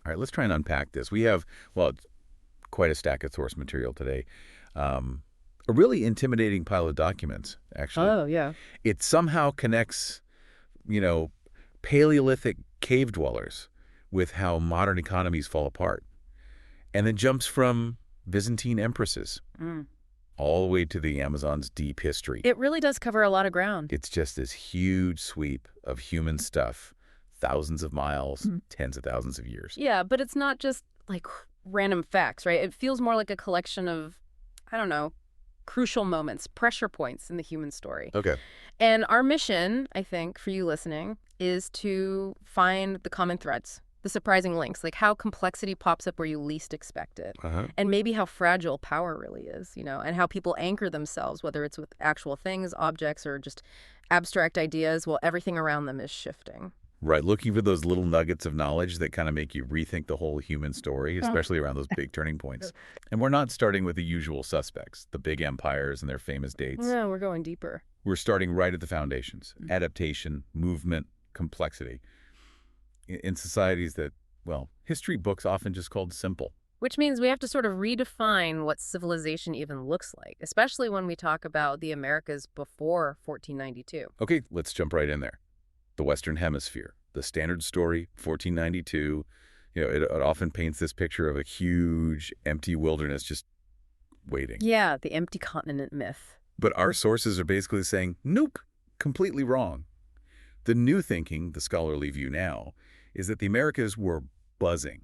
All right, let's try and unpack this. We have, well, it's quite a stack of source material today. A really intimidating pile of documents, actually. Oh, yeah. It somehow connects, you know, Paleolithic cave dwellers with how modern economies fall apart. And then jumps from Byzantine empresses all the way to the Amazon's deep history. It really does cover a lot of ground. It's just this huge sweep of human stuff, thousands of miles, tens of thousands of years. Yeah, but it's not just like random facts, right? It feels more like a collection of, I don't know, crucial moments, pressure points in the human story. Okay. And our mission, I think, for you listening, is to find the common threads, the surprising links, like how complexity pops up where you least expect it, and maybe how fragile power really is, you know, and how people anchor themselves, whether it's with actual things, objects, or just abstract ideas, while everything around them is shifting. Right, looking for those little nuggets of knowledge that kind of make you rethink the whole human story, especially around those big turning points. And we're not starting with the usual suspects, the big empires and their famous dates. No, we're going deeper. We're starting right at the foundations, adaptation, movement, complexity. In societies that, well, history books often just called simple. Which means we have to sort of redefine what civilization even looks like, especially when we talk about the Americas before 1492. Okay, let's jump right in there. The Western Hemisphere, the standard story, 1492. You know, it often paints this picture of a huge, empty wilderness just waiting. Yeah, the empty continent myth. But our sources are basically saying, nope, completely wrong. The new thinking, the scholarly view now, is that the Americas were buzzing,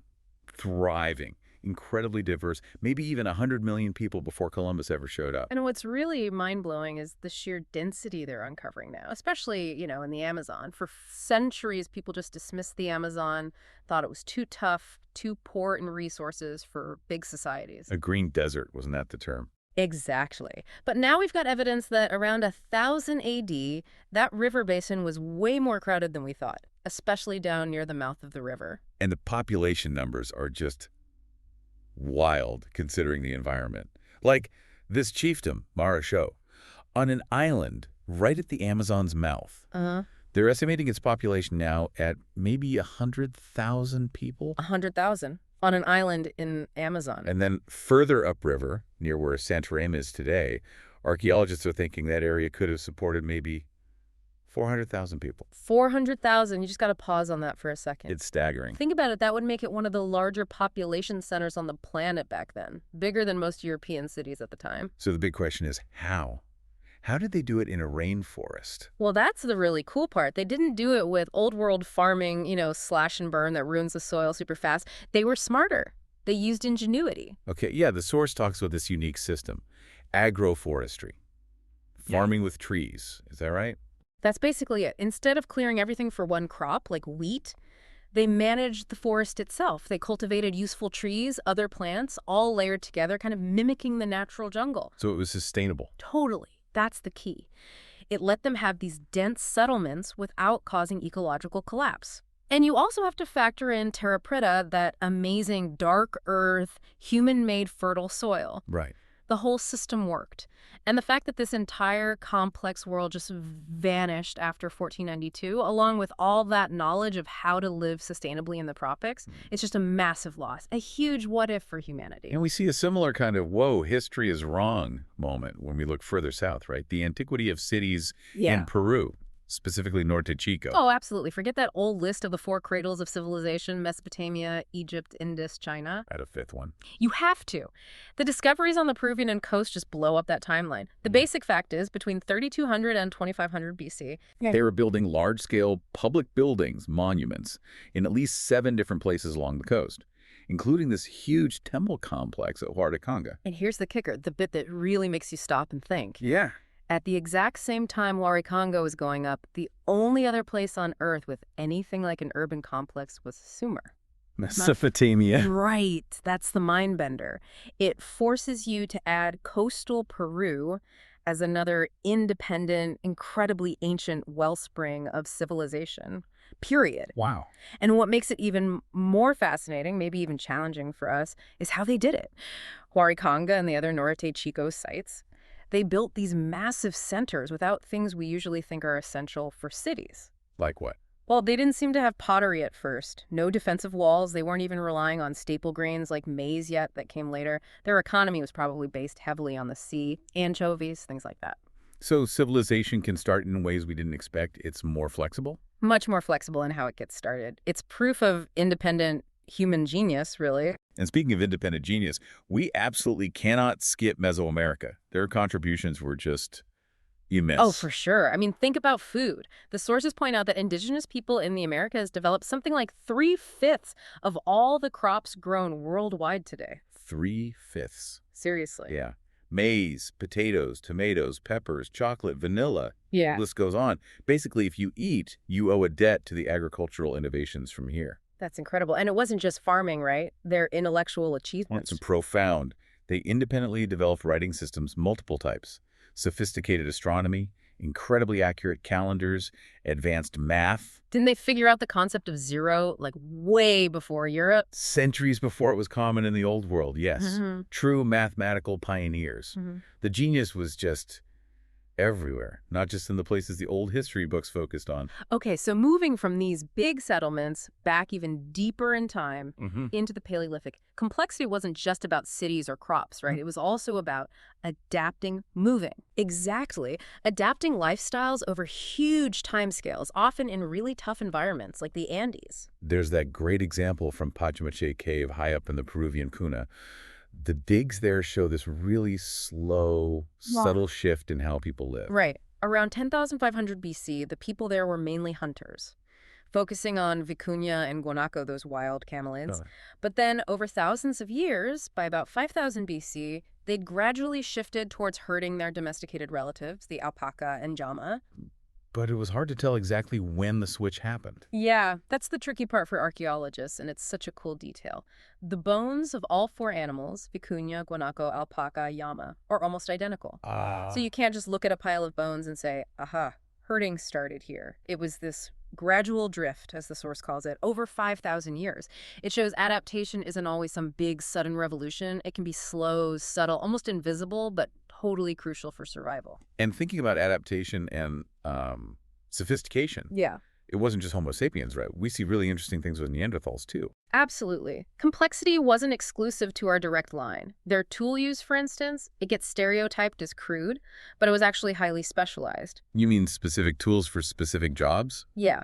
thriving, incredibly diverse, maybe even 100 million people before Columbus ever showed up. And what's really mind-blowing is the sheer density they're uncovering now, especially, you know, in the Amazon. For centuries, people just dismissed the Amazon, thought it was too tough, too poor in resources for big societies. A green desert, wasn't that the term? Exactly. But now we've got evidence that around 1000 AD, that river basin was way more crowded than we thought, especially down near the mouth of the river. And the population numbers are just wild considering the environment. Like this chiefdom, Marasho, on an island right at the Amazon's mouth. They're estimating its population now at maybe 100,000 people. 100,000 on an island in Amazon. And then further upriver, near where Santarém is today, archaeologists are thinking that area could have supported maybe 400,000 people. 400,000. You just got to pause on that for a second. It's staggering. Think about it. That would make it one of the larger population centers on the planet back then. Bigger than most European cities at the time. So the big question is how? How did they do it in a rainforest? Well, that's the really cool part. They didn't do it with old world farming, you know, slash and burn that ruins the soil super fast. They were smarter. They used ingenuity. Okay, yeah, the source talks about this unique system. Agroforestry. Farming with trees. Is that right? That's basically it. Instead of clearing everything for one crop, like wheat, they managed the forest itself. They cultivated useful trees, other plants, all layered together, kind of mimicking the natural jungle. So it was sustainable. Totally. That's the key. It let them have these dense settlements without causing ecological collapse. And you also have to factor in terra preta, that amazing dark earth, human-made fertile soil. Right. The whole system worked. And the fact that this entire complex world just vanished after 1492, along with all that knowledge of how to live sustainably in the tropics, it's just a massive loss, a huge what-if for humanity. And we see a similar kind of, whoa, history is wrong moment when we look further south, right? The antiquity of cities in Peru, specifically Norte Chico. Oh, absolutely. Forget that old list of the 4 cradles of civilization, Mesopotamia, Egypt, Indus, China. Add a 5th one. You have to. The discoveries on the Peruvian coast just blow up that timeline. The basic fact is, between 3200 and 2500 BC, they were building large-scale public buildings, monuments, in at least 7 different places along the coast, including this huge temple complex at Huaycanga. And here's the kicker, the bit that really makes you stop and think. Yeah. At the exact same time Huaycanga was going up, the only other place on Earth with anything like an urban complex was Sumer. Mesopotamia. Right. That's the mind bender. It forces you to add coastal Peru as another independent, incredibly ancient wellspring of civilization. Period. Wow. And what makes it even more fascinating, maybe even challenging for us, is how they did it. Huaycanga and the other Norte Chico sites, they built these massive centers without things we usually think are essential for cities. Like what? Well, they didn't seem to have pottery at first. No defensive walls. They weren't even relying on staple grains like maize yet that came later. Their economy was probably based heavily on the sea, anchovies, things like that. So civilization can start in ways we didn't expect. It's more flexible? Much more flexible in how it gets started. It's proof of independent human genius, really. And speaking of independent genius, we absolutely cannot skip Mesoamerica. Their contributions were just immense. Oh, for sure. I mean, think about food. The sources point out that indigenous people in the Americas developed something like 3/5 of all the crops grown worldwide today. 3/5. Seriously. Yeah. Maize, potatoes, tomatoes, peppers, chocolate, vanilla. Yeah. The list goes on. Basically, if you eat, you owe a debt to the agricultural innovations from here. That's incredible. And it wasn't just farming, right? Their intellectual achievements. It's profound. They independently developed writing systems, multiple types. Sophisticated astronomy, incredibly accurate calendars, advanced math. Didn't they figure out the concept of zero, like, way before Europe? Centuries before it was common in the old world, yes. Mm-hmm. True mathematical pioneers. Mm-hmm. The genius was just everywhere, not just in the places the old history books focused on. Okay, so moving from these big settlements back even deeper in time into the Paleolithic, complexity wasn't just about cities or crops, right? It was also about adapting, moving. Exactly. Adapting lifestyles over huge timescales, often in really tough environments like the Andes. There's that great example from Pachamache Cave high up in the Peruvian Cuna. The digs there show this really slow, subtle shift in how people live. Right. Around 10,500 BC, the people there were mainly hunters, focusing on vicuña and guanaco, those wild camelids. But then, over thousands of years, by about 5000 BC, they'd gradually shifted towards herding their domesticated relatives, the alpaca and llama. But it was hard to tell exactly when the switch happened. Yeah, that's the tricky part for archaeologists, and it's such a cool detail. The bones of all four animals, vicuña, guanaco, alpaca, llama, are almost identical. So you can't just look at a pile of bones and say, aha, herding started here. It was this gradual drift, as the source calls it, over 5,000 years. It shows adaptation isn't always some big, sudden revolution. It can be slow, subtle, almost invisible, but totally crucial for survival. And thinking about adaptation and sophistication, Yeah. it wasn't just Homo sapiens, right? We see really interesting things with Neanderthals, too. Absolutely. Complexity wasn't exclusive to our direct line. Their tool use, for instance, it gets stereotyped as crude, but it was actually highly specialized. You mean specific tools for specific jobs? Yeah.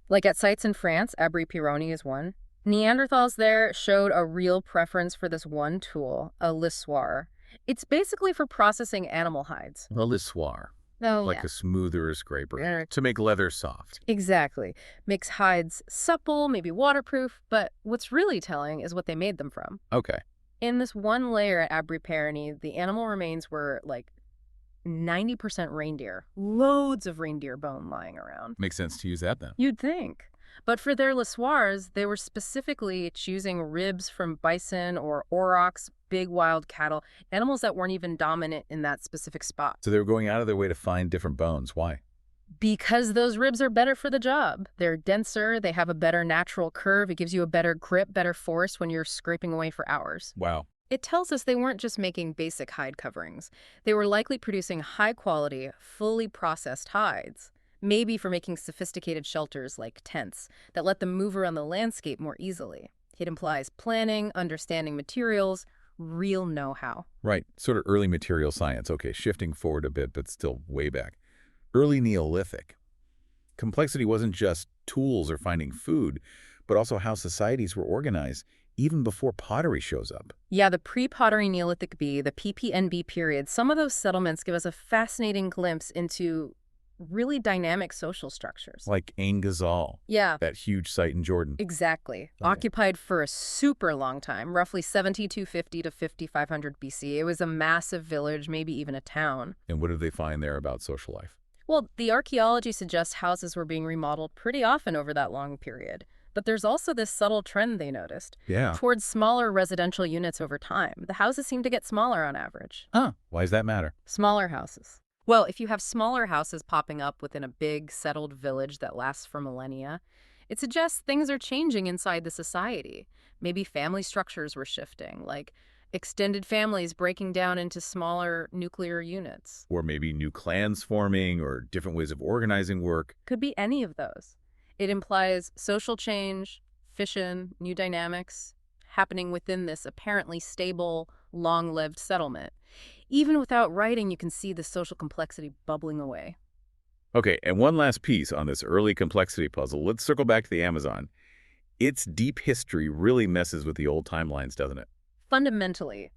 Like at sites in France, Abri-Pironi is one. Neanderthals there showed a real preference for this one tool, a lissoir. It's basically for processing animal hides. A lissoir. Oh, Like a smoother scraper to make leather soft. Exactly. Makes hides supple, maybe waterproof, but what's really telling is what they made them from. Okay. In this one layer at Abri-Pironi, the animal remains were like 90% reindeer. Loads of reindeer bone lying around. Makes sense to use that then. You'd think. But for their lissoirs, they were specifically choosing ribs from bison or aurochs, big wild cattle, animals that weren't even dominant in that specific spot. So they were going out of their way to find different bones. Why? Because those ribs are better for the job. They're denser, they have a better natural curve, it gives you a better grip, better force when you're scraping away for hours. Wow. It tells us they weren't just making basic hide coverings. They were likely producing high-quality, fully processed hides. Maybe for making sophisticated shelters like tents that let them move around the landscape more easily. It implies planning, understanding materials, real know-how. Right. Sort of early material science. Okay, shifting forward a bit, but still way back. Early Neolithic. Complexity wasn't just tools or finding food, but also how societies were organized, even before pottery shows up. Yeah, the pre-pottery Neolithic B, the PPNB period, some of those settlements give us a fascinating glimpse into really dynamic social structures. Like Ain Ghazal. Yeah. That huge site in Jordan. Exactly. Occupied for a super long time, roughly 7250 to 5500 BC. It was a massive village, maybe even a town. And what did they find there about social life? Well, the archaeology suggests houses were being remodeled pretty often over that long period. But there's also this subtle trend they noticed towards smaller residential units over time. The houses seem to get smaller on average. Why does that matter? Smaller houses. Well, if you have smaller houses popping up within a big, settled village that lasts for millennia, it suggests things are changing inside the society. Maybe family structures were shifting, like extended families breaking down into smaller nuclear units. Or maybe new clans forming or different ways of organizing work. Could be any of those. It implies social change, fission, new dynamics happening within this apparently stable, long-lived settlement. Even without writing, you can see the social complexity bubbling away. Okay, and one last piece on this early complexity puzzle. Let's circle back to the Amazon. Its deep history really messes with the old timelines, doesn't it? Fundamentally,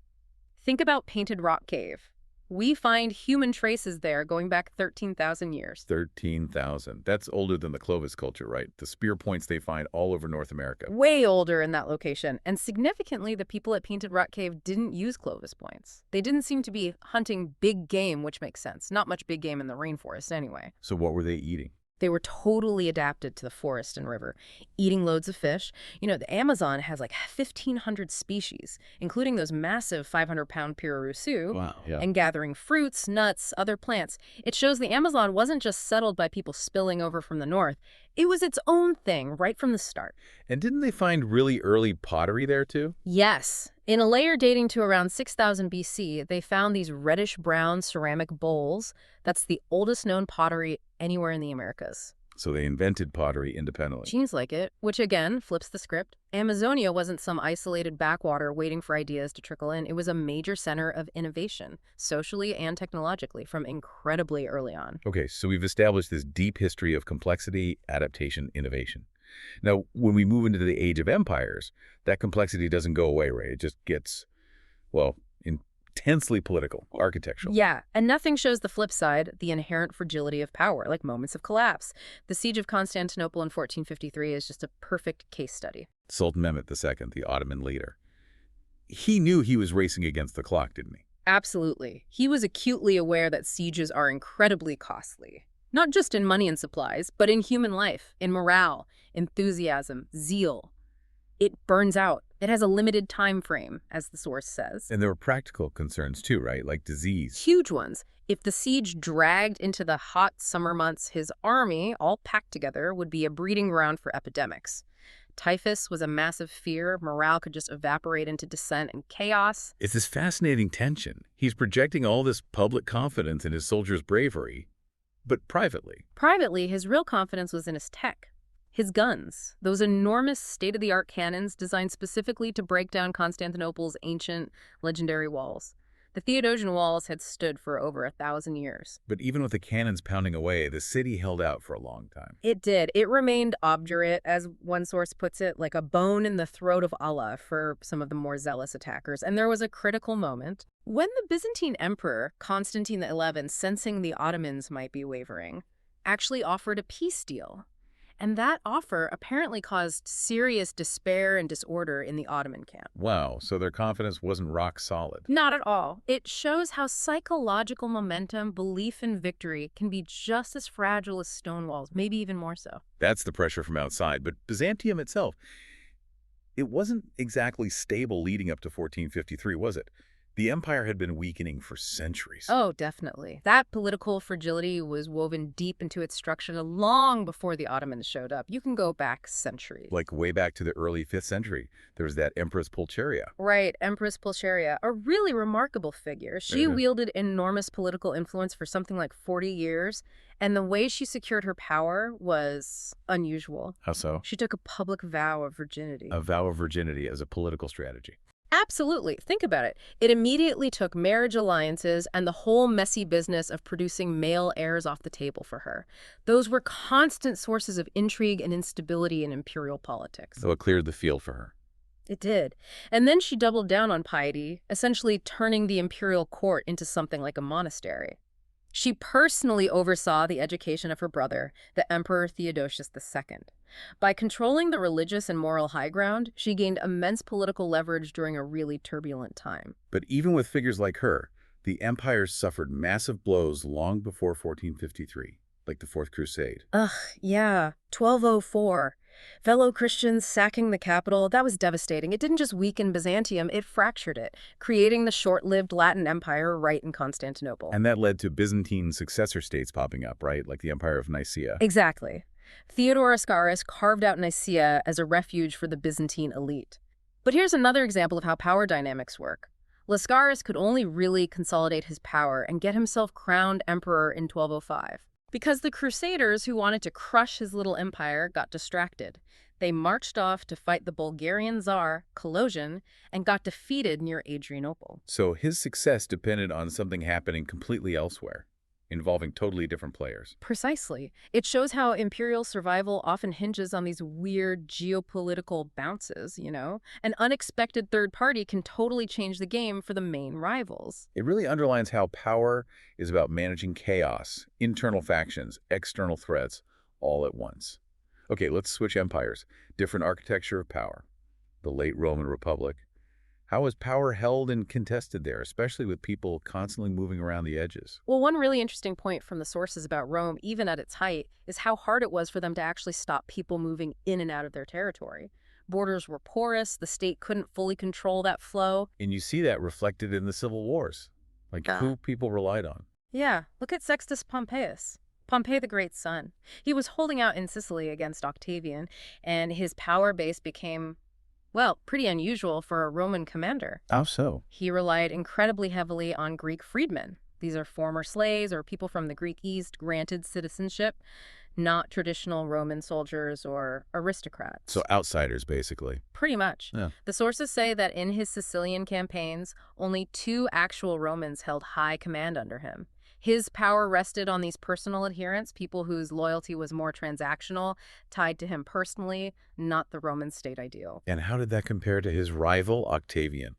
think about Painted Rock Cave. We find human traces there going back 13,000 years. 13,000. That's older than the Clovis culture, right? The spear points they find all over North America. Way older in that location. And significantly, the people at Painted Rock Cave didn't use Clovis points. They didn't seem to be hunting big game, which makes sense. Not much big game in the rainforest anyway. So what were they eating? They were totally adapted to the forest and river, eating loads of fish. You know, the Amazon has like 1,500 species, including those massive 500-pound Pirarusu, Wow, yeah. and gathering fruits, nuts, other plants. It shows the Amazon wasn't just settled by people spilling over from the north. It was its own thing right from the start. And didn't they find really early pottery there, too? Yes. In a layer dating to around 6,000 BC, they found these reddish-brown ceramic bowls. That's the oldest known pottery anywhere in the Americas. So they invented pottery independently. Seems like it, which again flips the script. Amazonia wasn't some isolated backwater waiting for ideas to trickle in. It was a major center of innovation, socially and technologically, from incredibly early on. Okay, so we've established this deep history of complexity, adaptation, innovation. Now, when we move into the age of empires, that complexity doesn't go away, right? It just gets, well, intensely political, architectural. Yeah, and nothing shows the flip side, the inherent fragility of power, like moments of collapse. The Siege of Constantinople in 1453 is just a perfect case study. Sultan Mehmet II, the Ottoman leader, he knew he was racing against the clock, didn't he? Absolutely. He was acutely aware that sieges are incredibly costly. Not just in money and supplies, but in human life, in morale, enthusiasm, zeal. It burns out. It has a limited time frame, as the source says. And there were practical concerns too, right? Like disease. Huge ones. If the siege dragged into the hot summer months, his army, all packed together, would be a breeding ground for epidemics. Typhus was a massive fear. Morale could just evaporate into dissent and chaos. It's this fascinating tension. He's projecting all this public confidence in his soldiers' bravery, but privately. Privately, his real confidence was in his tech. His guns, those enormous state-of-the-art cannons designed specifically to break down Constantinople's ancient, legendary walls. The Theodosian walls had stood for over 1,000 years. But even with the cannons pounding away, the city held out for a long time. It did. It remained obdurate, as one source puts it, like a bone in the throat of Allah for some of the more zealous attackers. And there was a critical moment when the Byzantine emperor, Constantine XI, sensing the Ottomans might be wavering, actually offered a peace deal. And that offer apparently caused serious despair and disorder in the Ottoman camp. Wow, so their confidence wasn't rock solid. Not at all. It shows how psychological momentum, belief in victory, can be just as fragile as stone walls, maybe even more so. That's the pressure from outside. But Byzantium itself, it wasn't exactly stable leading up to 1453, was it? The empire had been weakening for centuries. Oh, definitely. That political fragility was woven deep into its structure long before the Ottomans showed up. You can go back centuries. Like way back to the early 5th century. There was that Empress Pulcheria. Right, Empress Pulcheria, a really remarkable figure. She wielded enormous political influence for something like 40 years, and the way she secured her power was unusual. How so? She took a public vow of virginity. A vow of virginity as a political strategy. Absolutely. Think about it. It immediately took marriage alliances and the whole messy business of producing male heirs off the table for her. Those were constant sources of intrigue and instability in imperial politics. So it cleared the field for her. It did. And then she doubled down on piety, essentially turning the imperial court into something like a monastery. She personally oversaw the education of her brother, the Emperor Theodosius II. By controlling the religious and moral high ground, she gained immense political leverage during a really turbulent time. But even with figures like her, the empire suffered massive blows long before 1453, like the Fourth Crusade. Yeah, 1204. Fellow Christians sacking the capital, that was devastating. It didn't just weaken Byzantium, it fractured it, creating the short-lived Latin Empire right in Constantinople. And that led to Byzantine successor states popping up, right? Like the Empire of Nicaea. Exactly. Theodore Lascaris carved out Nicaea as a refuge for the Byzantine elite. But here's another example of how power dynamics work. Lascaris could only really consolidate his power and get himself crowned emperor in 1205. Because the Crusaders, who wanted to crush his little empire, got distracted. They marched off to fight the Bulgarian Czar, Colosian, and got defeated near Adrianople. So his success depended on something happening completely elsewhere, involving totally different players. Precisely. It shows how imperial survival often hinges on these weird geopolitical bounces, you know? An unexpected third party can totally change the game for the main rivals. It really underlines how power is about managing chaos, internal factions, external threats, all at once. Okay, let's switch empires. Different architecture of power. The late Roman Republic. How was power held and contested there, especially with people constantly moving around the edges? Well, one really interesting point from the sources about Rome, even at its height, is how hard it was for them to actually stop people moving in and out of their territory. Borders were porous, the state couldn't fully control that flow. And you see that reflected in the civil wars, like who people relied on. Yeah, look at Sextus Pompeius. Pompey the Great's son. He was holding out in Sicily against Octavian, and his power base became, well, pretty unusual for a Roman commander. How so? He relied incredibly heavily on Greek freedmen. These are former slaves or people from the Greek East granted citizenship, not traditional Roman soldiers or aristocrats. So outsiders, basically. Pretty much. Yeah. The sources say that in his Sicilian campaigns, only 2 actual Romans held high command under him. His power rested on these personal adherents, people whose loyalty was more transactional, tied to him personally, not the Roman state ideal. And how did that compare to his rival, Octavian,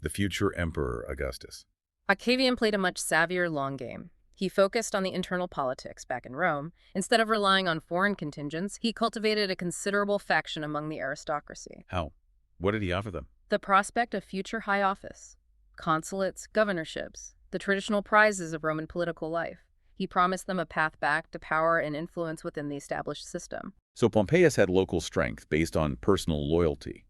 the future Emperor Augustus? Octavian played a much savvier long game. He focused on the internal politics back in Rome. Instead of relying on foreign contingents, he cultivated a considerable faction among the aristocracy. How? What did he offer them? The prospect of future high office, consulates, governorships, the traditional prizes of Roman political life. He promised them a path back to power and influence within the established system. So Pompeius had local strength based on personal loyalty.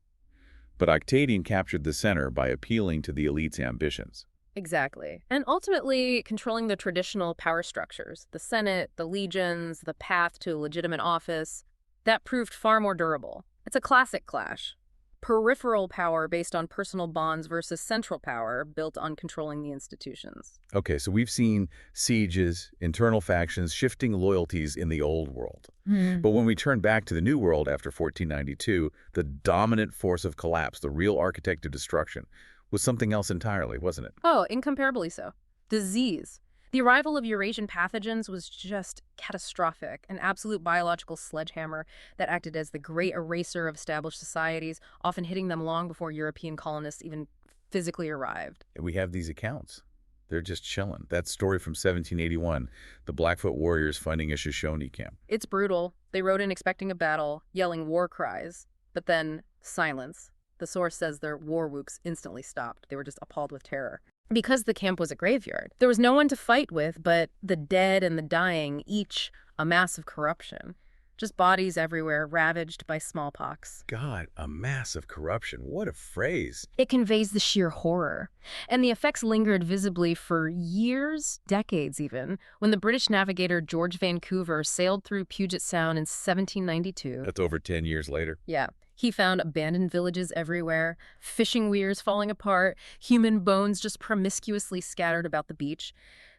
But Octavian captured the center by appealing to the elite's ambitions. Exactly. And ultimately controlling the traditional power structures, the Senate, the legions, the path to legitimate office, that proved far more durable. It's a classic clash. Peripheral power based on personal bonds versus central power built on controlling the institutions. Okay, so we've seen sieges, internal factions, shifting loyalties in the old world. But when we turn back to the new world after 1492, the dominant force of collapse, the real architect of destruction, was something else entirely, wasn't it? Oh, incomparably so. Disease. The arrival of Eurasian pathogens was just catastrophic, an absolute biological sledgehammer that acted as the great eraser of established societies, often hitting them long before European colonists even physically arrived. We have these accounts. They're just chilling. That story from 1781, the Blackfoot warriors finding a Shoshone camp. It's brutal. They rode in expecting a battle, yelling war cries, but then silence. The source says their war whoops instantly stopped. They were just appalled with terror. Because the camp was a graveyard, there was no one to fight with but the dead and the dying, each a mass of corruption. Just bodies everywhere, ravaged by smallpox. God, a mass of corruption. What a phrase. It conveys the sheer horror. And the effects lingered visibly for years, decades even, when the British navigator George Vancouver sailed through Puget Sound in 1792. That's over 10 years later. Yeah. He found abandoned villages everywhere, fishing weirs falling apart, human bones just promiscuously scattered about the beach.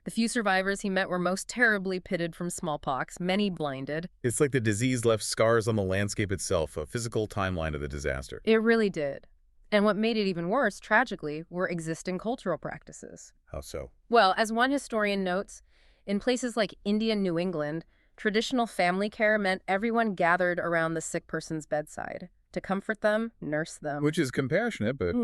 The few survivors he met were most terribly pitted from smallpox, many blinded. It's like the disease left scars on the landscape itself, a physical timeline of the disaster. It really did. And what made it even worse, tragically, were existing cultural practices. How so? Well, as one historian notes, in places like India and New England, traditional family care meant everyone gathered around the sick person's bedside to comfort them, nurse them. Which is compassionate, but...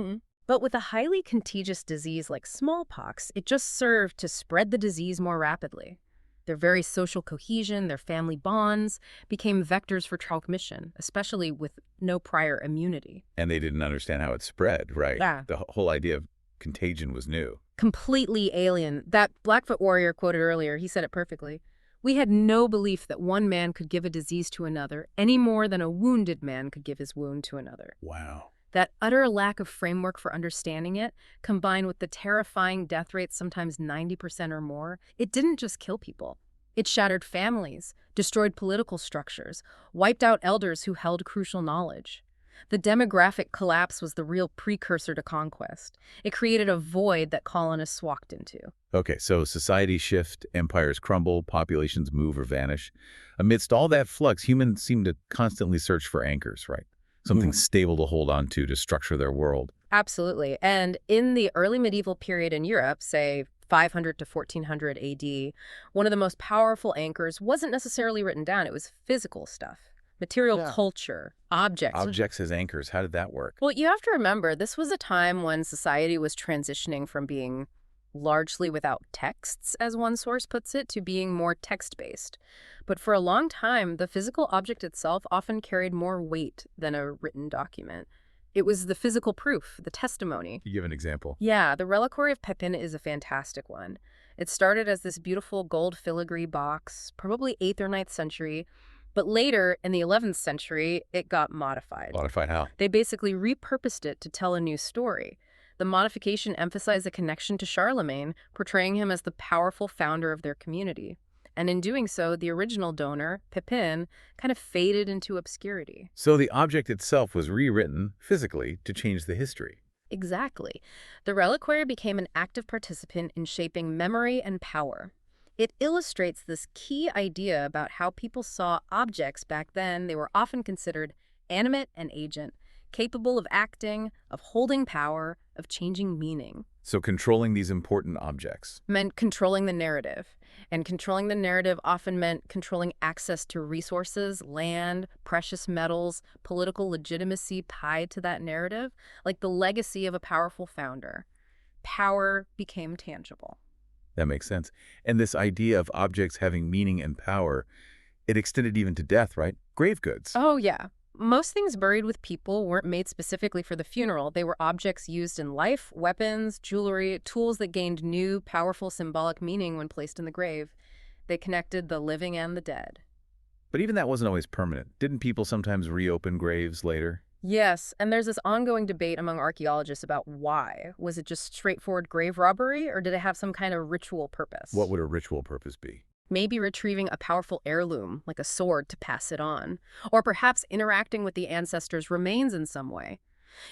But with a highly contagious disease like smallpox, it just served to spread the disease more rapidly. Their very social cohesion, their family bonds, became vectors for transmission, especially with no prior immunity. And they didn't understand how it spread, right? Yeah. The whole idea of contagion was new. Completely alien. That Blackfoot warrior quoted earlier, he said it perfectly. We had no belief that one man could give a disease to another any more than a wounded man could give his wound to another. Wow. That utter lack of framework for understanding it, combined with the terrifying death rates, sometimes 90% or more, it didn't just kill people. It shattered families, destroyed political structures, wiped out elders who held crucial knowledge. The demographic collapse was the real precursor to conquest. It created a void that colonists walked into. Okay, so societies shift, empires crumble, populations move or vanish. Amidst all that flux, humans seem to constantly search for anchors, right? Something stable to hold on to structure their world. Absolutely. And in the early medieval period in Europe, say 500 to 1400 AD, one of the most powerful anchors wasn't necessarily written down. It was physical stuff, material culture, objects. Objects as anchors, how did that work? Well, you have to remember, this was a time when society was transitioning from being largely without texts, as one source puts it, to being more text-based. But for a long time, the physical object itself often carried more weight than a written document. It was the physical proof, the testimony. You give an example. Yeah, the Reliquary of Pepin is a fantastic one. It started as this beautiful gold filigree box, probably 8th or 9th century, but later, in the 11th century, it got modified. Modified how? They basically repurposed it to tell a new story. The modification emphasized a connection to Charlemagne, portraying him as the powerful founder of their community. And in doing so, the original donor, Pepin, kind of faded into obscurity. So the object itself was rewritten physically to change the history. Exactly. The reliquary became an active participant in shaping memory and power. It illustrates this key idea about how people saw objects back then. They were often considered animate and agent, capable of acting, of holding power, of changing meaning. So controlling these important objects Meant controlling the narrative. And controlling the narrative often meant controlling access to resources, land, precious metals, political legitimacy tied to that narrative, like the legacy of a powerful founder. Power became tangible. That makes sense. And this idea of objects having meaning and power, it extended even to death, right? Grave goods. Oh, yeah. Most things buried with people weren't made specifically for the funeral. They were objects used in life, weapons, jewelry, tools that gained new, powerful symbolic meaning when placed in the grave. They connected the living and the dead. But even that wasn't always permanent. Didn't people sometimes reopen graves later? Yes, and there's this ongoing debate among archaeologists about why. Was it just straightforward grave robbery, or did it have some kind of ritual purpose? What would a ritual purpose be? Maybe retrieving a powerful heirloom, like a sword, to pass it on. Or perhaps interacting with the ancestors' remains in some way.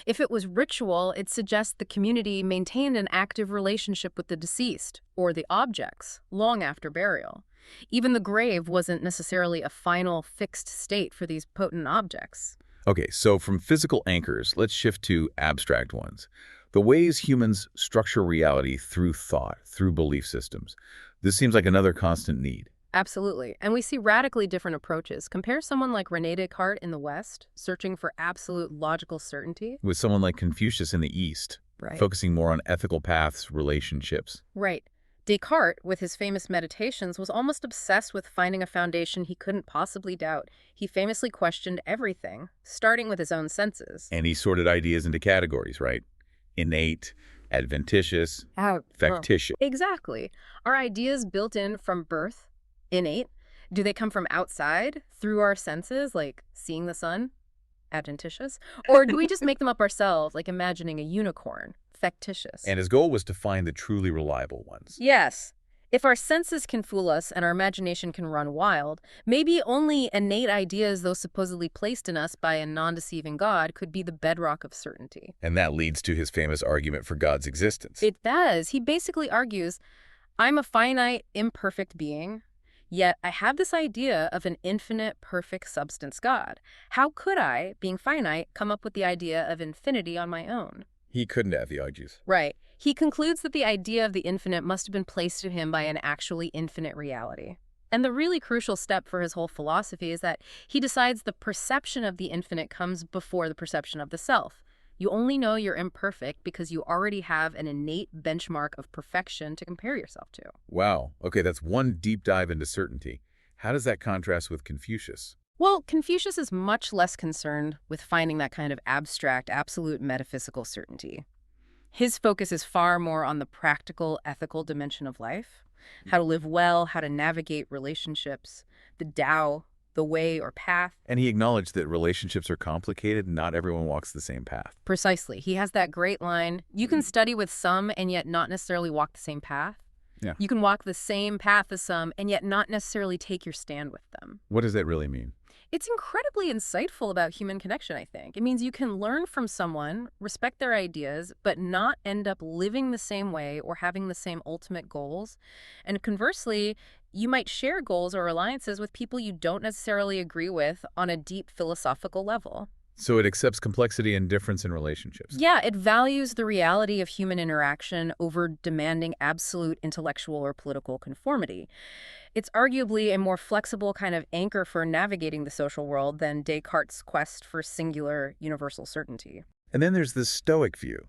If it was ritual, it suggests the community maintained an active relationship with the deceased, or the objects, long after burial. Even the grave wasn't necessarily a final, fixed state for these potent objects. Okay, so from physical anchors, let's shift to abstract ones. The ways humans structure reality through thought, through belief systems. This seems like another constant need. Absolutely. And we see radically different approaches. Compare someone like René Descartes in the West, searching for absolute logical certainty. With someone like Confucius in the East, Right. focusing more on ethical paths, relationships. Right. Descartes, with his famous meditations, was almost obsessed with finding a foundation he couldn't possibly doubt. He famously questioned everything, starting with his own senses. And he sorted ideas into categories, right? Innate, adventitious, factitious. Exactly. Are ideas built in from birth, innate? Do they come from outside, through our senses, like seeing the sun, adventitious? Or do we just make them up ourselves, like imagining a unicorn, factitious? And his goal was to find the truly reliable ones. Yes. If our senses can fool us and our imagination can run wild, maybe only innate ideas, though supposedly placed in us by a non-deceiving God, could be the bedrock of certainty. And that leads to his famous argument for God's existence. It does. He basically argues, I'm a finite, imperfect being, yet I have this idea of an infinite, perfect substance God. How could I, being finite, come up with the idea of infinity on my own? He couldn't have, he argues. Right. He concludes that the idea of the infinite must have been placed to him by an actually infinite reality. And the really crucial step for his whole philosophy is that he decides the perception of the infinite comes before the perception of the self. You only know you're imperfect because you already have an innate benchmark of perfection to compare yourself to. Wow. Okay, that's one deep dive into certainty. How does that contrast with Confucius? Well, Confucius is much less concerned with finding that kind of abstract, absolute metaphysical certainty. His focus is far more on the practical, ethical dimension of life, how to live well, how to navigate relationships, the Tao, the way or path. And he acknowledged that relationships are complicated and not everyone walks the same path. Precisely. He has that great line, you can study with some and yet not necessarily walk the same path. Yeah. You can walk the same path as some and yet not necessarily take your stand with them. What does that really mean? It's incredibly insightful about human connection, I think. It means you can learn from someone, respect their ideas, but not end up living the same way or having the same ultimate goals. And conversely, you might share goals or alliances with people you don't necessarily agree with on a deep philosophical level. So it accepts complexity and difference in relationships. Yeah, it values the reality of human interaction over demanding absolute intellectual or political conformity. It's arguably a more flexible kind of anchor for navigating the social world than Descartes' quest for singular universal certainty. And then there's the Stoic view,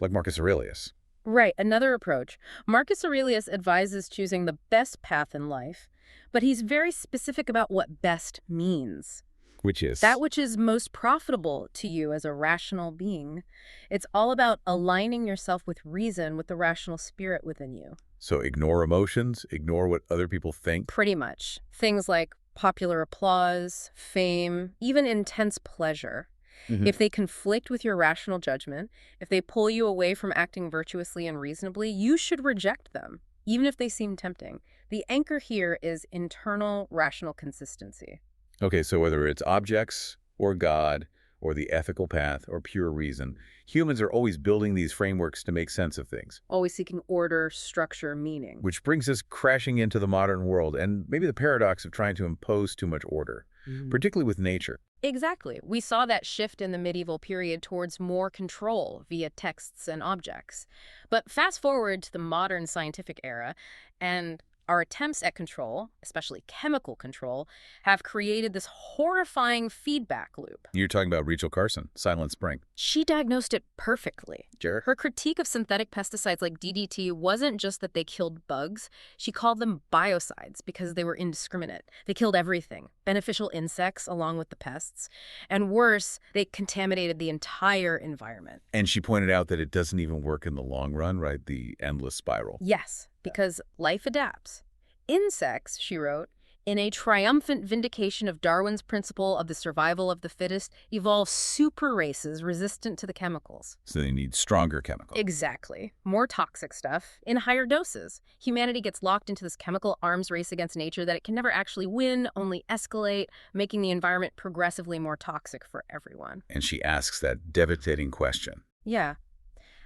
like Marcus Aurelius. Right, another approach. Marcus Aurelius advises choosing the best path in life, but he's very specific about what best means. Which is? That which is most profitable to you as a rational being. It's all about aligning yourself with reason, with the rational spirit within you. So ignore emotions, ignore what other people think? Pretty much. Things like popular applause, fame, even intense pleasure. If they conflict with your rational judgment, if they pull you away from acting virtuously and reasonably, you should reject them, even if they seem tempting. The anchor here is internal rational consistency. Okay, so whether it's objects or God or the ethical path or pure reason, humans are always building these frameworks to make sense of things. Always seeking order, structure, meaning. Which brings us crashing into the modern world and maybe the paradox of trying to impose too much order, particularly with nature. Exactly. We saw that shift in the medieval period towards more control via texts and objects. But fast forward to the modern scientific era, and our attempts at control, especially chemical control, have created this horrifying feedback loop. You're talking about Rachel Carson, Silent Spring. She diagnosed it perfectly. Jerk. Her critique of synthetic pesticides like DDT wasn't just that they killed bugs. She called them biocides because they were indiscriminate. They killed everything, beneficial insects along with the pests. And worse, they contaminated the entire environment. And she pointed out that it doesn't even work in the long run, right? The endless spiral. Yes, because life adapts. Insects, she wrote, in a triumphant vindication of Darwin's principle of the survival of the fittest, evolve super races resistant to the chemicals. So they need stronger chemicals. Exactly. More toxic stuff in higher doses. Humanity gets locked into this chemical arms race against nature that it can never actually win, only escalate, making the environment progressively more toxic for everyone. And she asks that devastating question. Yeah.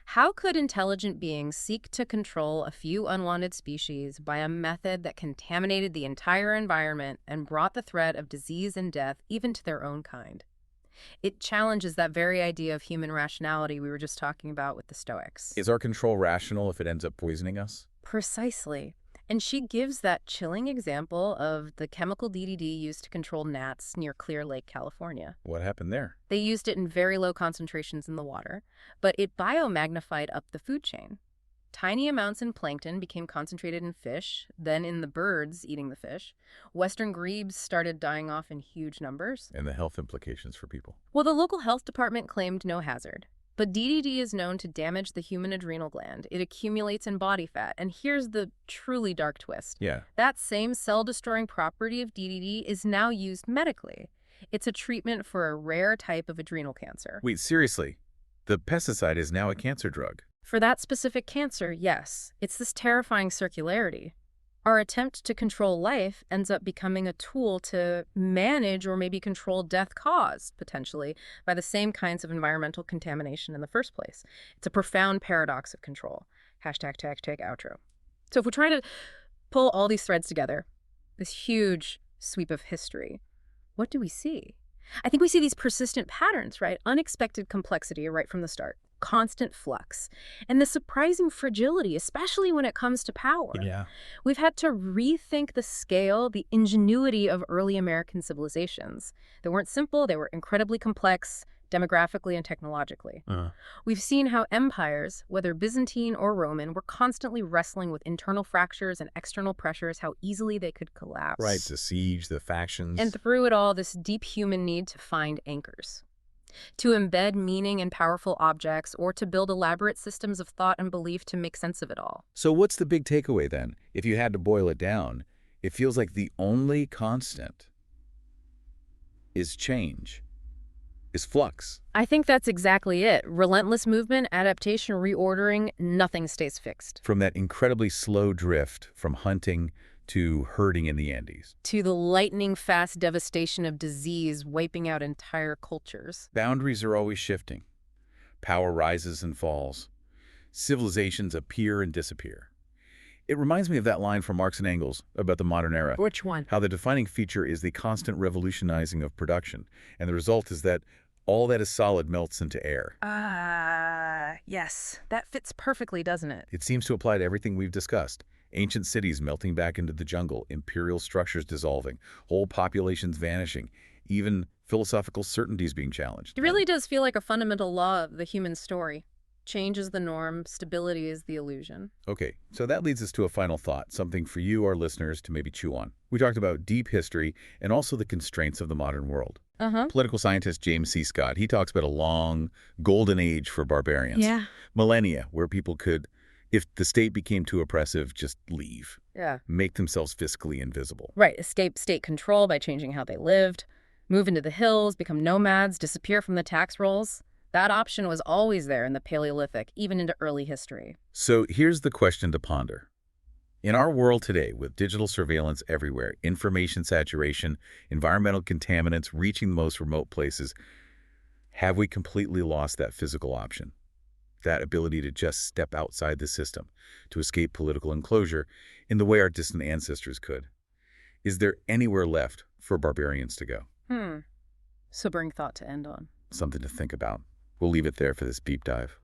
How could intelligent beings seek to control a few unwanted species by a method that contaminated the entire environment and brought the threat of disease and death even to their own kind? It challenges that very idea of human rationality we were just talking about with the Stoics. Is our control rational if it ends up poisoning us? Precisely. And she gives that chilling example of the chemical DDT used to control gnats near Clear Lake, California. What happened there? They used it in very low concentrations in the water, but it biomagnified up the food chain. Tiny amounts in plankton became concentrated in fish, then in the birds eating the fish. Western grebes started dying off in huge numbers. And the health implications for people? Well, the local health department claimed no hazard. But DDT is known to damage the human adrenal gland. It accumulates in body fat. And here's the truly dark twist. Yeah. That same cell-destroying property of DDT is now used medically. It's a treatment for a rare type of adrenal cancer. Wait, seriously? The pesticide is now a cancer drug? For that specific cancer, yes. It's this terrifying circularity. Our attempt to control life ends up becoming a tool to manage or maybe control death caused, potentially, by the same kinds of environmental contamination in the first place. It's a profound paradox of control. Hashtag outro. So if we try to pull all these threads together, this huge sweep of history, what do we see? I think we see these persistent patterns, right? Unexpected complexity right from the start. Constant flux, and the surprising fragility, especially when it comes to power. Yeah. We've had to rethink the scale, the ingenuity of early American civilizations. They weren't simple, they were incredibly complex, demographically and technologically. We've seen how empires, whether Byzantine or Roman, were constantly wrestling with internal fractures and external pressures, how easily they could collapse. Right, the siege, the factions. And through it all, this deep human need to find anchors. To embed meaning in powerful objects, or to build elaborate systems of thought and belief to make sense of it all. So what's the big takeaway then? If you had to boil it down, it feels like the only constant is change, is flux. I think that's exactly it. Relentless movement, adaptation, reordering, nothing stays fixed. From that incredibly slow drift from hunting to herding in the Andes. To the lightning-fast devastation of disease wiping out entire cultures. Boundaries are always shifting. Power rises and falls. Civilizations appear and disappear. It reminds me of that line from Marx and Engels about the modern era. Which one? How the defining feature is the constant revolutionizing of production, and the result is that all that is solid melts into air. Yes. That fits perfectly, doesn't it? It seems to apply to everything we've discussed. Ancient cities melting back into the jungle, imperial structures dissolving, whole populations vanishing, even philosophical certainties being challenged. It really does feel like a fundamental law of the human story. Change is the norm, stability is the illusion. Okay, so that leads us to a final thought, something for you, our listeners, to maybe chew on. We talked about deep history and also the constraints of the modern world. Political scientist James C. Scott, he talks about a long golden age for barbarians. Yeah. Millennia, where people could, if the state became too oppressive, just leave. Yeah. Make themselves fiscally invisible. Right. Escape state control by changing how they lived, move into the hills, become nomads, disappear from the tax rolls. That option was always there in the Paleolithic, even into early history. So here's the question to ponder. In our world today, with digital surveillance everywhere, information saturation, environmental contaminants reaching the most remote places, have we completely lost that physical option? That ability to just step outside the system, to escape political enclosure in the way our distant ancestors could? Is there anywhere left for barbarians to go? Sobering thought to end on. Something to think about. We'll leave it there for this deep dive.